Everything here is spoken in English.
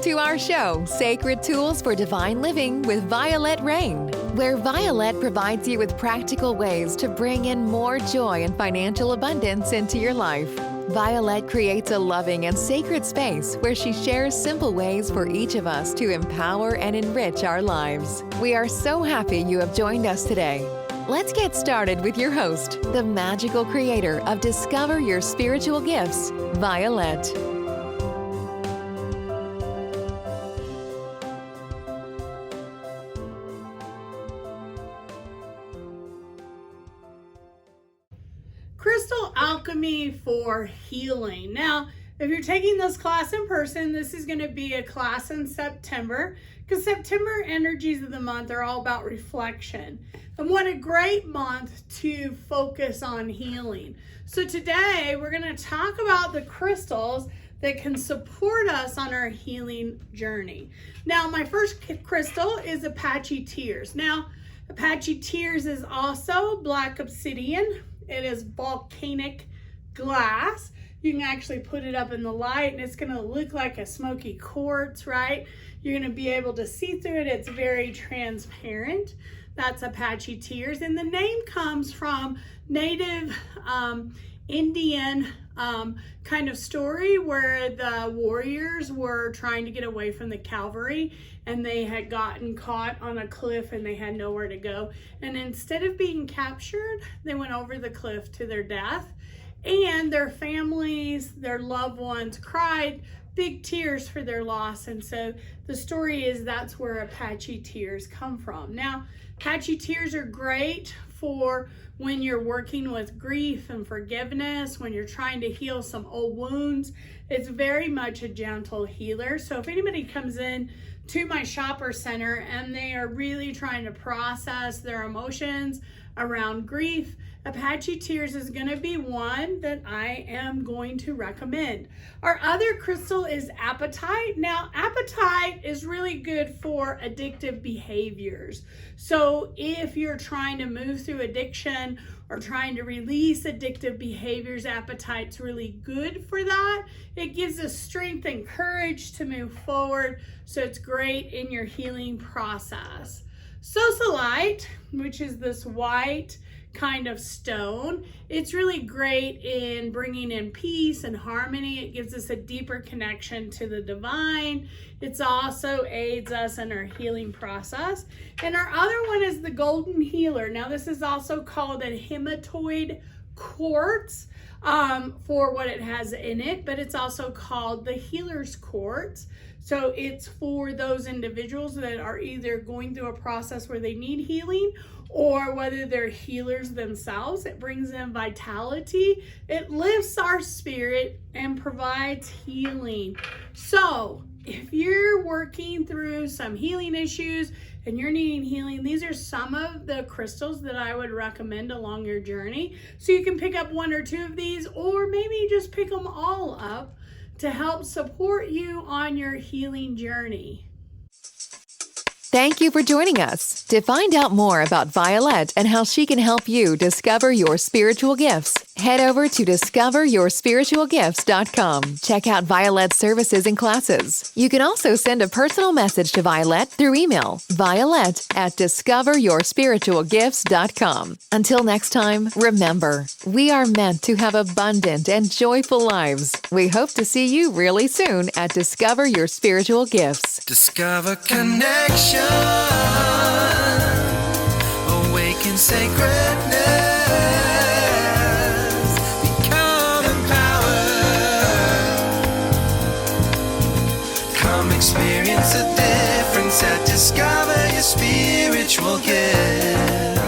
Welcome to our show, Sacred Tools for Divine Living with Vialet Rayne, where Vialet provides you with practical ways to bring in more joy and financial abundance into your life. Vialet creates a loving and sacred space where she shares simple ways for each of us to empower and enrich our lives. We are so happy you have joined us today. Let's get started with your host, the magical creator of Discover Your Spiritual Gifts, Vialet. Crystal alchemy for healing. Now, if you're taking this class in person, this is going to be a class in September, because September energies of the month are all about reflection. And what a great month to focus on healing. So today we're going to talk about the crystals that can support us on our healing journey. Now, my first crystal is Apache Tears. Now, Apache Tears is also black obsidian. It is volcanic glass. You can actually put it up in the light and it's going to look like a smoky quartz, right? You're going to be able to see through it. It's very transparent. That's Apache Tears. And the name comes from native Indian kind of story where the warriors were trying to get away from the cavalry and they had gotten caught on a cliff and they had nowhere to go. And instead of being captured, they went over the cliff to their death, and their families, their loved ones cried big tears for their loss. And so the story is that's where Apache Tears come from. Now, Apache Tears are great for when you're working with grief and forgiveness, when you're trying to heal some old wounds. It's very much a gentle healer. So if anybody comes in to my shopper center and they are really trying to process their emotions around grief, Apache Tears is going to be one that I am going to recommend. Our other crystal is Apatite. Now, Apatite is really good for addictive behaviors. So if you're trying to move through addiction or trying to release addictive behaviors, Apatite's really good for that. It gives us strength and courage to move forward. So it's great in your healing process. Sosalite, which is this white kind of stone, it's really great in bringing in peace and harmony. It gives us a deeper connection to the divine. It also aids us in our healing process. And our other one is the golden healer. Now, this is also called a hematoid quartz for what it has in it, but it's also called the healer's quartz. So it's for those individuals that are either going through a process where they need healing or whether they're healers themselves. It brings in vitality. It lifts our spirit and provides healing. So if you're working through some healing issues and you're needing healing, these are some of the crystals that I would recommend along your journey. So you can pick up one or two of these, or maybe just pick them all up to help support you on your healing journey. Thank you for joining us. To find out more about Vialet and how she can help you discover your spiritual gifts, head over to discoveryourspiritualgifts.com. Check out Violet's services and classes. You can also send a personal message to Violet through email, violet@discoveryourspiritualgifts.com. Until next time, remember, we are meant to have abundant and joyful lives. We hope to see you really soon at Discover Your Spiritual Gifts. Discover connection, awaken sacredness, become empowered. Come experience the difference at Discover Your Spiritual Gifts.